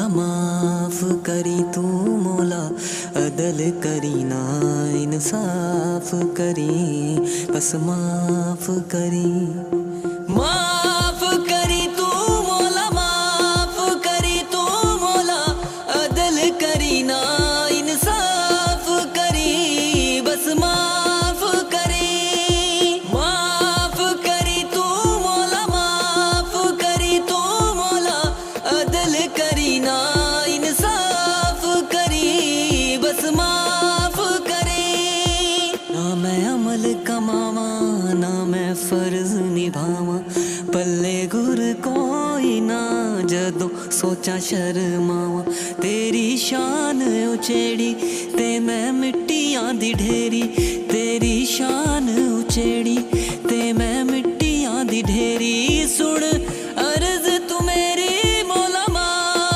माफ करी तू मौला, अदल करी ना इंसाफ करी, बस माफ करी। माफ करी तू मौला, माफ करी तू मौला, अदल करी ना इंसाफ करी, बस माफ करी। माफ करी तू मौला, माफ करी तू मौला, अदल करी ना इंसाफ करी, बस माफ करी। ना मैं अमल कमावा, ना मैं फर्ज निभावा, पल्ले गुर कोई ना जदों सोचा शर्मावा। तेरी शान उचेड़ी ते मैं मिट्टियां दी ढेरी, तेरी शान उचेड़ी ते मैं मिट्टियां दी ढेरी। सुन